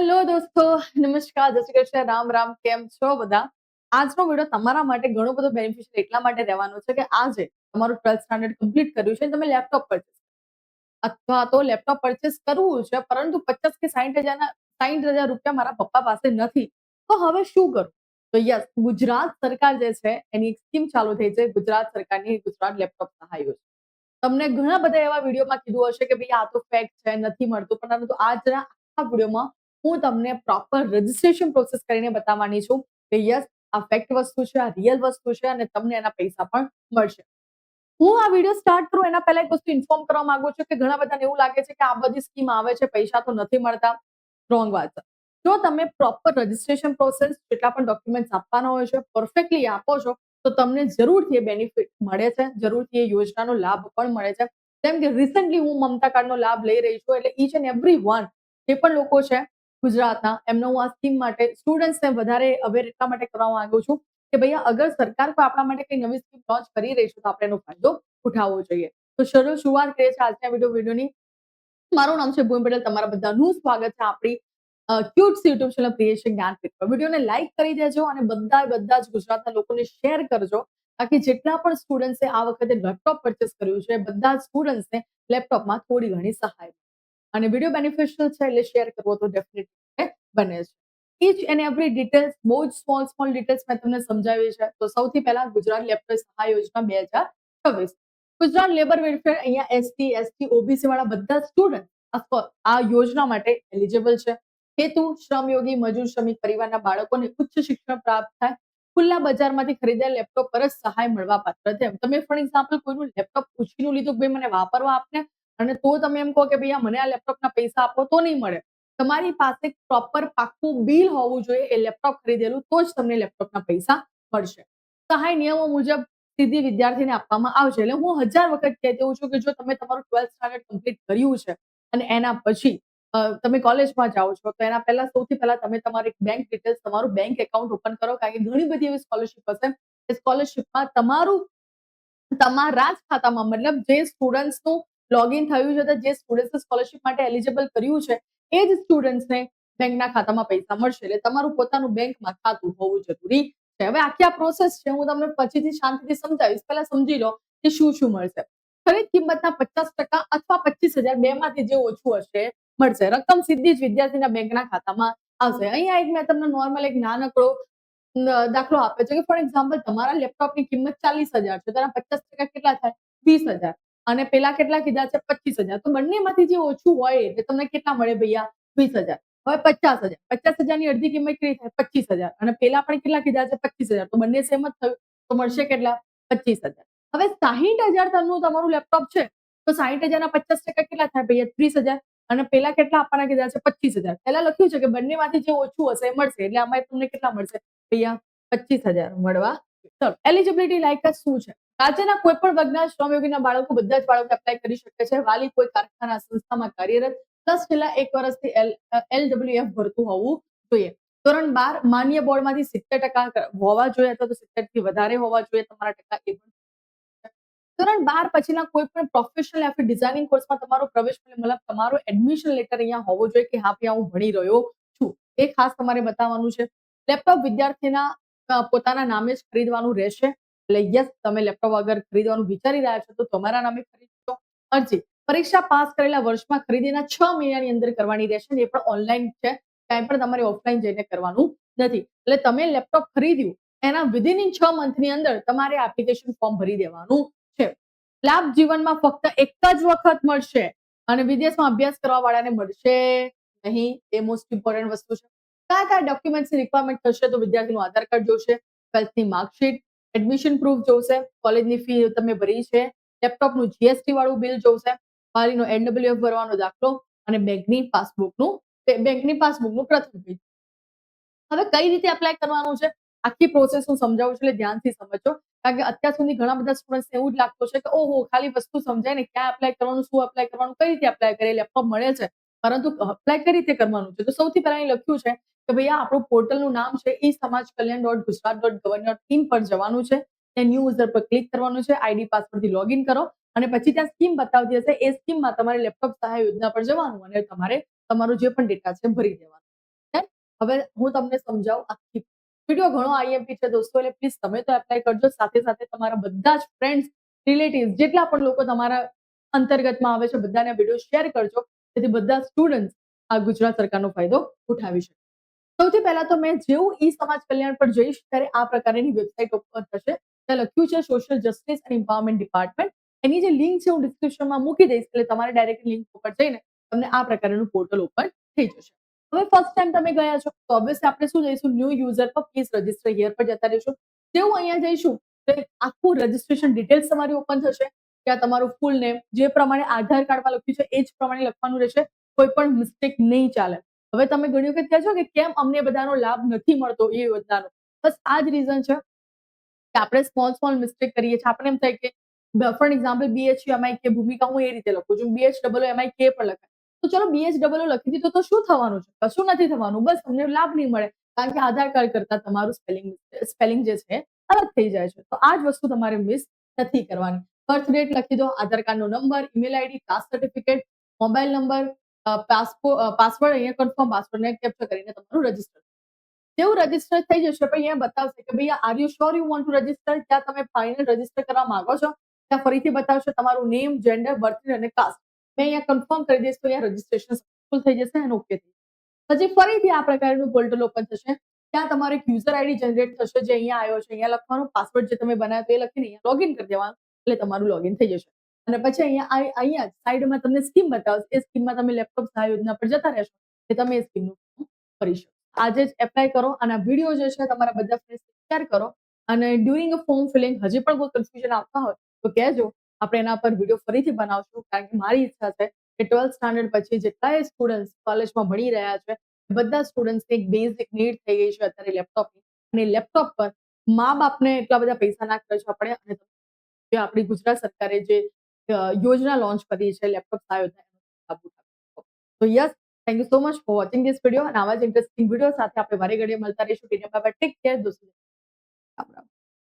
Hello દોસ્તો, નમસ્કાર, જય શ્રી કૃષ્ણ, રામ રામ. કેમ છો બધા? આજનો વિડીયો તમારા માટે ઘણો બધો બેનિફિશિયલ એટલા માટે રહેવાનો છે કે આજે તમારું 12th સ્ટાન્ડર્ડ કમ્પ્લીટ કર્યું છે, તમે લેપટોપ પરચેસ અથવા તો લેપટોપ પરચેસ કરવું છે, પરંતુ 50 કે 60,000 રૂપિયા મારા પપ્પા પાસે નથી, તો હવે શું કરું? તો યસ, ગુજરાત સરકાર જે છે એની એક સ્કીમ ચાલુ થઈ છે, ગુજરાત સરકારની ગુજરાત લેપટોપ સહાય યોજના. તમને ઘણા બધા એવા વિડીયોમાં કીધું હશે કે ભાઈ આ તો ફેક છે, નથી મળતું, પરંતુ આજના આ વિડીયોમાં હું તમને પ્રોપર રજિસ્ટ્રેશન પ્રોસેસ કરીને બતાવવાની છું કે યસ, આ ફેક્ટ વસ્તુ છે, આ રિયલ વસ્તુ છે અને તમને એના પૈસા પણ મળશે. હું આ વિડીયો સ્ટાર્ટ કરું એના પહેલા એક વસ્તુ ઇન્ફોર્મ કરવા માંગુ છું કે ઘણા બધાને એવું લાગે છે કે આ બધી સ્કીમ આવે છે, પૈસા તો નથી મળતા. રોંગ વાત છે. જો તમે પ્રોપર રજિસ્ટ્રેશન પ્રોસેસ જેટલા પણ ડોક્યુમેન્ટ્સ આપવાના હોય છે પરફેક્ટલી આપો છો તો તમને જરૂરથી એ બેનિફિટ મળે છે, જરૂરથી એ યોજનાનો લાભ પણ મળે છે. જેમ કે રિસેન્ટલી હું મમતા કાર્ડનો લાભ લઈ રહી છું, એટલે ઈચ એન્ડ એવરી વન જે પણ લોકો છે ગુજરાતના, એમનો હું આ સ્કીમ માટે સ્ટુડન્ટ્સને વધારે અવેર એટલા માટે કરવા માંગુ છું કે ભૈયા અગર સરકાર કોઈ આપણા માટે કઈ નવી સ્કીમ લોન્ચ કરી રહી છે તો આપણે એનો ફાયદો ઉઠાવવો જોઈએ. તો શરૂ શુરુઆત કરીએ છીએ આજના વિડીયોની. મારું નામ છે ભૂમિ પટેલ, તમારા બધાનું સ્વાગત છે આપણી ક્યુટ્સ યુટ્યુબ ચેનલ ક્રિએશન જ્ઞાનપીઠ પર. વિડીયોને લાઈક કરી દેજો અને બધા જ ગુજરાતના લોકોને શેર કરજો તાકી જેટલા પણ સ્ટુડન્ટ્સે આ વખતે લેપટોપ પરચેસ કર્યું છે બધા જ સ્ટુડન્ટ્સને લેપટોપમાં થોડી ઘણી સહાય. અને વિડીયો બેનિફિશિયલ છે એટલે શેર કરવો તો ડેફિનેટલી બને છે. ઈચ એન્ડ એવરી ડિટેલ્સ, બહુ જ સ્મોલ ડિટેલ્સ મેં તમને સમજાવી છે. તો સૌથી પહેલા ગુજરાત લેપટોપ સહાય યોજના 2026. ગુજરાત લેબર વેલફેર અહીંયા એસટી, એસટી, ઓબીસી વાળા બધા સ્ટુડન્ટ આ યોજના માટે એલિજિબલ છે. હેતુ શ્રમયોગી મજૂર શ્રમિક પરિવારના બાળકોને ઉચ્ચ શિક્ષણ પ્રાપ્ત થાય, ખુલ્લા બજારમાંથી ખરીદેલ લેપટોપ પર જ સહાય મળવા પાત્ર છે. તમે ફોર એક્ઝામ્પલ કોઈનું લેપટોપ ઉછીનું લીધું કે ભાઈ મને વાપરવા આપને અને તો તમે એમ કહો કે ભાઈ મને આ લેપટોપના પૈસા આપો તો નહીં મળે. તમારી પાસે પ્રોપર પાક્કું બિલ હોવું જોઈએ એ લેપટોપ ખરીદેલું, તો જ તમને લેપટોપના પૈસા મળશે. સહાય નિયમો મુજબ સીધી વિદ્યાર્થીને આપવામાં આવશે. એટલે હું 1000 વખત કહેતી હોઉં છું કે જો તમે તમારું 12th સ્ટાન્ડર્ડ કમ્પ્લીટ કર્યું છે અને એના પછી તમે કોલેજમાં જાઓ છો તો એના પહેલા સૌથી પહેલા તમે તમારી બેંક ડિટેલ્સ, તમારું બેંક એકાઉન્ટ ઓપન કરો, કારણ કે ઘણી બધી એવી સ્કોલરશિપ હશે એ સ્કોલરશિપમાં તમારા જ ખાતામાં, મતલબ જે સ્ટુડન્ટ્સનું લોગિન થયું છે, જે સ્ટુડન્ટ્સ સ્કોલરશિપ માટે એલિજિબલ કર્યું છે એ જ સ્ટુડન્ટ્સને બેંકના ખાતામાં પૈસા મળશે. એટલે તમારું પોતાનું બેંકમાં ખાતું હોવું જરૂરી છે. હવે આખી આ પ્રોસેસ છે હું તમને પછીથી શાંતિથી સમજાવીશ, પહેલા સમજી લો કે શું શું મળશે. ખરીદ કિંમતના 50% અથવા 25,000 બેમાંથી જે ઓછું હશે મળશે. રકમ સીધી જ વિદ્યાર્થીના બેંકના ખાતામાં આવશે. અહીંયા એક મેં તમને નોર્મલ એક નાનકડો દાખલો આપ્યો છે કે ફોર એક્ઝામ્પલ તમારા લેપટોપની કિંમત 40,000 છે, તેના 50% કેટલા થાય? 20,000. અને પેલા કેટલા કીધા છે? 25,000. તો બંનેમાંથી જે ઓછું હોય એટલે તમને કેટલા મળે ભૈયા? 20,000. હવે 50,000, 50,000 ની અડધી કિંમત કેટલી થાય? 25,000. અને પેલા પણ કેટલા કીધા છે? 25,000. તો બંને સેમ જ થયું, તો મળશે કેટલા? 25,000. હવે 60,000 નું તમારું લેપટોપ છે તો 60,000 ના 50% કેટલા થાય ભૈયા? 30,000. અને પેલા કેટલા આપવાના કીધા છે? 25,000. પહેલા લખ્યું છે કે બંનેમાંથી જે ઓછું હશે એ મળશે, એટલે આમાં તમને કેટલા મળશે ભૈયા? 25,000 મળવા. ચલો, એલિજિબિલિટી લાયકાત શું છે? રાજ્યના કોઈ પણ વર્ગના શ્રમયોગીના બાળકો, બધા જ બાળકો એપ્લાય કરી શકે છે. વાલી કોઈ કારખાના સંસ્થામાં કાર્યરત પ્લસ છેલ્લા 1 વર્ષથી LWF ભરતું હોવું જોઈએ. ધોરણ 12 માન્ય બોર્ડમાંથી 70% હોવા જોઈએ અથવા તો 70 થી વધારે હોવા જોઈએ તમારા ટકા. એ પણ ધોરણ 12 પછીના કોઈ પણ પ્રોફેશનલ યા ડિઝાઇનિંગ કોર્સમાં તમારો પ્રવેશ, મતલબ તમારો એડમિશન લેટર અહીંયા હોવો જોઈએ કે હા ભાઈ હું ભણી રહ્યો છું, એ ખાસ તમારે બતાવવાનું છે. લેપટોપ વિદ્યાર્થીના પોતાના નામે જ ખરીદવાનું રહેશે. એટલે યસ, તમે લેપટોપ અગર ખરીદવાનું વિચારી રહ્યા છો તો તમારા નામે ખરીદશો. અરજી પરીક્ષા પાસ કરેલા વર્ષમાં ખરીદીના 6 મહિનાની અંદર કરવાની રહેશે ને એ પણ ઓનલાઈન છે, ક્યાંય પણ તમારે ઓફલાઈન જઈને કરવાનું નથી. એટલે તમે લેપટોપ ખરીદ્યું એના વિધિન 6 મંથની અંદર તમારે એપ્લિકેશન ફોર્મ ભરી દેવાનું છે. લાભ જીવનમાં ફક્ત એક જ વખત મળશે અને વિદેશમાં અભ્યાસ કરવા વાળાને મળશે નહીં. એ મોસ્ટ ઇમ્પોર્ટન્ટ વસ્તુ છે. કયા કયા ડોક્યુમેન્ટ્સની રિક્વાયરમેન્ટ થશે? તો વિદ્યાર્થીનું આધાર કાર્ડ જોશે, 12th ની માર્કશીટ, એડમિશન પ્રૂફ જોશે, કોલેજની ફી તમે ભરી છે, લેપટોપનું જીએસટી વાળું બિલ જોશે, વાલીનો એનડબ્લ્યુએફ ભરવાનો દાખલો અને બેંકની પાસબુકનું પ્રથમ પેજ. હવે કઈ રીતે એપ્લાય કરવાનું છે આખી પ્રોસેસ હું સમજાવું છું, એટલે ધ્યાનથી સમજો. કારણ કે અત્યાર સુધી ઘણા બધા સ્ટુડન્ટ્સને એવું જ લાગતું છે કે ઓહો, ખાલી વસ્તુ સમજાય ને, ક્યાં એપ્લાય કરવાનું, શું એપ્લાય કરવાનું, કઈ રીતે એપ્લાય કરીએ, લેપટોપ મળે છે પરંતુ એપ્લાય કઈ રીતે કરવાનું છે? તો સૌથી પહેલા અહીં લખ્યું છે કે ભાઈ આપણું પોર્ટલનું નામ છે e-samajkalyan.gujarat.gov.in પર જવાનું છે. ત્યાં ન્યૂ યુઝર પર ક્લિક કરવાનું છે, આઈડી પાસવર્ડથી લોગિન કરો અને પછી ત્યાં સ્કીમ બતાવતી હશે, એ સ્કીમમાં તમારે લેપટોપ સહાય યોજના પર જવાનું અને તમારે તમારું જે પણ ડેટા છે ભરી દેવાનું. હવે હું તમને સમજાવું આખી વિડીયો ઘણો આઈએમપી છે દોસ્તો, એટલે પ્લીઝ તમે તો એપ્લાય કરજો, સાથે સાથે તમારા બધા જ ફ્રેન્ડ્સ, રિલેટિવ્સ જેટલા પણ લોકો તમારા અંતર્ગતમાં આવે છે બધાને વિડીયો શેર કરજો, જેથી બધા સ્ટુડન્ટ આ ગુજરાત સરકારનો ફાયદો ઉઠાવી શકે. સૌથી પહેલા તો મેં જેવું ઈ સમાજ કલ્યાણ પર જઈશ ત્યારે આ પ્રકારની વેબસાઇટ ઓપન થશે. ત્યાં લખ્યું છે social justice and empowerment department. એની જે લિંક છે હું ડિસ્ક્રિપ્શનમાં મૂકી દઈશ, એટલે તમારે ડાયરેક્ટ લિંક ઉપર જઈને તમને આ પ્રકારનું પોર્ટલ ઓપન થઈ જશે. હવે ફર્સ્ટ ટાઈમ તમે ગયા છો તો ઓબ્વિયસલી આપણે શું જઈશું, ન્યૂ યુઝર પર પ્લીઝ રજિસ્ટર હિયર પર જતા રહીશું. જેવું અહીંયા જઈશું તો આખું રજિસ્ટ્રેશન ડિટેલ્સ તમારી ઓપન થશે. ત્યાં તમારું ફૂલ નેમ જે પ્રમાણે આધાર કાર્ડમાં લખ્યું છે એ જ પ્રમાણે લખવાનું રહેશે, કોઈ પણ મિસ્ટેક નહીં ચાલે. હવે તમે ઘણી વખત કહો છો કે કેમ અમને બધાનો લાભ નથી મળતો એ યોજનાનો, બસ આ જ રીઝન છે કે આપણે સ્મોલ મિસ્ટેક કરીએ છીએ. આપણે એમ થાય કે ફોર એક્ઝામ્પલ BHUMIK ભૂમિકા હું એ રીતે લખું છું, BHMIK પણ લખાય તો ચલો BHW લખી દીધું તો શું થવાનું છે, કશું નથી થવાનું, બસ તમને લાભ નહીં મળે, કારણ કે આધાર કાર્ડ કરતા તમારું સ્પેલિંગ જે છે અલગ થઈ જાય છે. તો આ જ વસ્તુ તમારે મિસ નથી કરવાની. બર્થ ડેટ લખી દો, આધાર કાર્ડનો number, email ID, caste certificate, mobile number, password, અહીંયા કન્ફર્મ પાસવર્ડને કેપ્ચર કરીને તમારું રજીસ્ટર. જેવું રજીસ્ટર થઈ જશે પછી અહીંયા બતાવશે કે ભાઈ are you sure you want to register, ત્યાં તમે ફાઇનલ રજીસ્ટર કરવા માંગો છો, ત્યાં ફરીથી બતાવશે તમારું નેમ, જેન્ડર, બર્થ અને કાસ્ટ. મેં અહીંયા કન્ફર્મ કરી દઈશ તો અહીંયા રજીસ્ટ્રેશન સક્સેસફુલ થઈ જશે અને ઓકે થઈ જશે. પછી ફરીથી આ પ્રકારનું પોર્ટલ ઓપન થશે. ત્યાં તમારે એક યુઝર આઈડી જનરેટ થશે, જે અહીંયા આવ્યો છે, અહીંયા લખવાનું પાસવર્ડ જે તમે બનાવ્યો તો એ લખીને અહીંયા લોગિન કરી દેવાનું, એટલે તમારું લોગિન થઈ જશે. અને પછી અહીંયા સાઈડમાં તમને સ્કીમ બતાવશે, એ સ્કીમમાં તમે લેપટોપ સહાય યોજના પર જતા રહેશો કે તમે એ સ્કીમનું કરી શકો. આજે જ એપ્લાય કરો અને આ વિડીયો જે છે તમારા બધા ફ્રેન્ડ્સ શેર કરો. અને ડ્યુરિંગ અ ફોર્મ ફિલિંગ હજી પણ કોઈ કન્ફ્યુઝન આવતા હોય તો કહેજો, આપણે એના પર વિડીયો ફરીથી બનાવશું, કારણ કે મારી ઈચ્છા છે કે 12th સ્ટાન્ડર્ડ પછી જેટલાય સ્ટુડન્ટ્સ કોલેજમાં ભણી રહ્યા છે બધા સ્ટુડન્ટ્સની એક બેઝિક નીડ થઈ ગઈ છે અત્યારે લેપટોપની, અને લેપટોપ પર મા બાપને એટલા બધા પૈસા ના ખર્ચવા પડે, અને જે આપણી ગુજરાત સરકારે જે યોજના લોન્ચ કરી છે લેપટોપ સહાય યોજના, એનો લાભ ઉઠાવી. તો yes, thank you so much for watching this video, અને આવા જ ઇન્ટરેસ્ટિંગ વિડીયો સાથે આપણે વારે ઘડીએ મળતા રહીશું. ટેક કેર દોસ્તો. રામ રામ.